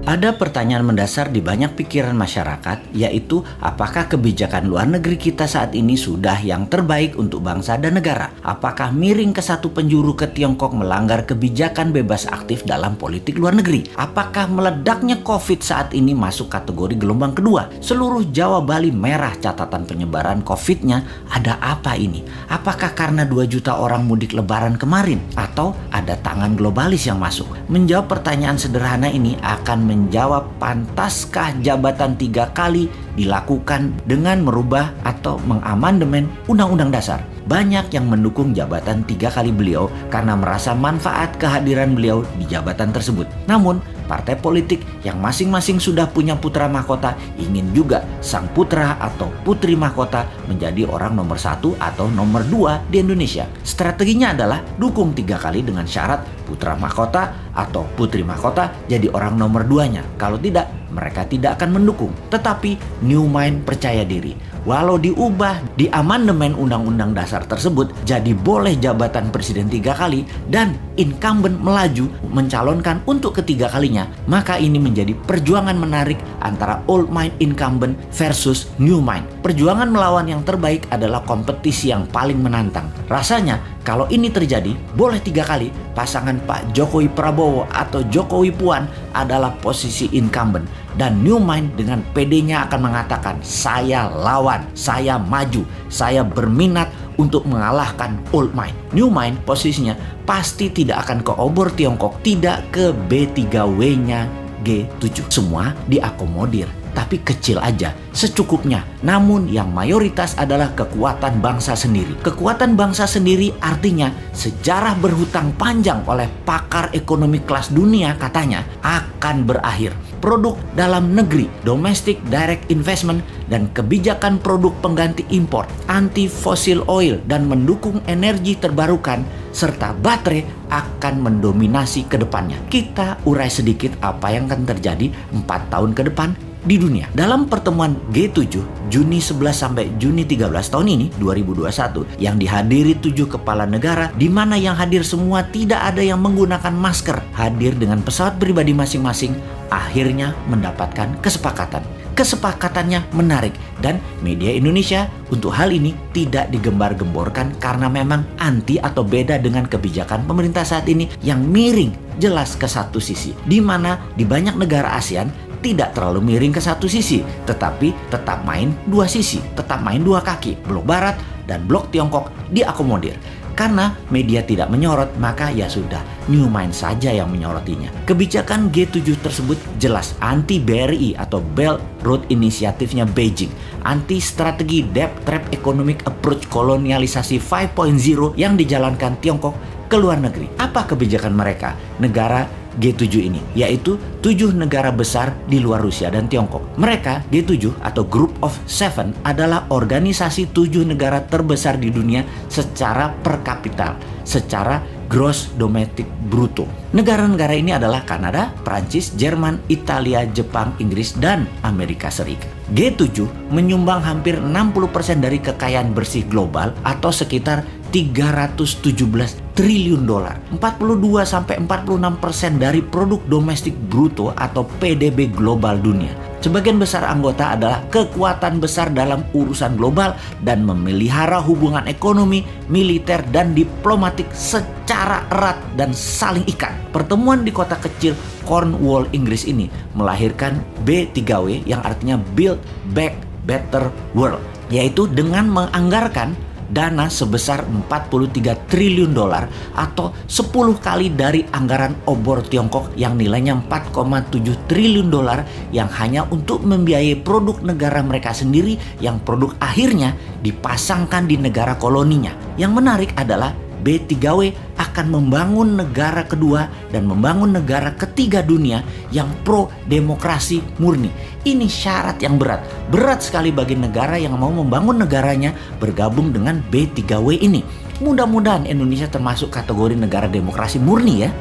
Ada pertanyaan mendasar di banyak pikiran masyarakat, yaitu apakah kebijakan luar negeri kita saat ini sudah yang terbaik untuk bangsa dan negara? Apakah miring ke satu penjuru ke Tiongkok melanggar kebijakan bebas aktif dalam politik luar negeri? Apakah meledaknya COVID saat ini masuk kategori gelombang kedua? Seluruh Jawa Bali merah catatan penyebaran COVID-nya. Ada apa ini? Apakah karena 2 juta orang mudik lebaran kemarin? Atau ada tangan globalis yang masuk? Menjawab pertanyaan sederhana ini akan menjawab pantaskah jabatan 3 kali dilakukan dengan merubah atau mengamandemen Undang-Undang Dasar. Banyak yang mendukung jabatan 3 kali beliau karena merasa manfaat kehadiran beliau di jabatan tersebut. Namun, partai politik yang masing-masing sudah punya putra mahkota ingin juga sang putra atau putri mahkota menjadi orang nomor 1 atau nomor 2 di Indonesia. Strateginya adalah dukung 3 kali dengan syarat putra mahkota atau putri mahkota jadi orang nomor 2-nya. Kalau tidak, mereka tidak akan mendukung. Tetapi New Mind percaya diri. Walau diubah di amandemen Undang-Undang Dasar tersebut, jadi boleh jabatan presiden 3 kali dan incumbent melaju mencalonkan untuk ketiga kalinya, maka ini menjadi perjuangan menarik antara old mind incumbent versus new mind. Perjuangan melawan yang terbaik adalah kompetisi yang paling menantang. Rasanya kalau ini terjadi, boleh 3 kali pasangan Pak Jokowi Prabowo atau Jokowi Puan adalah posisi incumbent. Dan New Mind dengan PD-nya akan mengatakan, saya lawan, saya maju, saya berminat untuk mengalahkan Old Mind. New Mind posisinya pasti tidak akan ke obor Tiongkok, tidak ke B3W-nya G7. Semua diakomodir, tapi kecil aja, secukupnya. Namun yang mayoritas adalah kekuatan bangsa sendiri. Kekuatan bangsa sendiri artinya sejarah berhutang panjang oleh pakar ekonomi kelas dunia katanya akan berakhir. Produk dalam negeri, domestic direct investment, dan kebijakan produk pengganti impor, anti fossil oil, dan mendukung energi terbarukan, serta baterai akan mendominasi ke depannya. Kita urai sedikit apa yang akan terjadi 4 tahun ke depan di dunia. Dalam pertemuan G7 Juni 11 sampai Juni 13 tahun ini 2021 yang dihadiri 7 kepala negara, di mana yang hadir semua tidak ada yang menggunakan masker, hadir dengan pesawat pribadi masing-masing, akhirnya mendapatkan kesepakatan. Kesepakatannya menarik dan media Indonesia untuk hal ini tidak digembar-gemborkan karena memang anti atau beda dengan kebijakan pemerintah saat ini yang miring jelas ke satu sisi, di mana di banyak negara ASEAN tidak terlalu miring ke satu sisi, tetapi tetap main 2 sisi, tetap main 2 kaki. Blok Barat dan Blok Tiongkok diakomodir. Karena media tidak menyorot, maka ya sudah, New Mind saja yang menyorotinya. Kebijakan G7 tersebut jelas anti BRI atau Belt Road Initiative-nya Beijing, anti strategi Debt Trap Economic Approach kolonialisasi 5.0 yang dijalankan Tiongkok ke luar negeri. Apa kebijakan mereka? Negara G7 ini, yaitu 7 negara besar di luar Rusia dan Tiongkok. Mereka, G7 atau Group of Seven, adalah organisasi 7 negara terbesar di dunia secara per kapita, secara gross domestic bruto. Negara-negara ini adalah Kanada, Prancis, Jerman, Italia, Jepang, Inggris, dan Amerika Serikat. G7 menyumbang hampir 60% dari kekayaan bersih global atau sekitar 317 triliun dolar. 42-46% dari produk domestik bruto atau PDB global dunia. Sebagian besar anggota adalah kekuatan besar dalam urusan global dan memelihara hubungan ekonomi, militer, dan diplomatik secara erat dan saling ikat. Pertemuan di kota kecil Cornwall, Inggris ini melahirkan B3W yang artinya Build Back Better World, yaitu dengan menganggarkan dana sebesar 43 triliun dolar atau 10 kali dari anggaran obor Tiongkok yang nilainya 4,7 triliun dolar yang hanya untuk membiayai produk negara mereka sendiri yang produk akhirnya dipasangkan di negara koloninya. Yang menarik adalah B3W akan membangun negara kedua dan membangun negara ketiga dunia yang pro demokrasi murni. Ini syarat yang berat sekali bagi negara yang mau membangun negaranya bergabung dengan B3W ini. Mudah-mudahan Indonesia termasuk kategori negara demokrasi murni ya.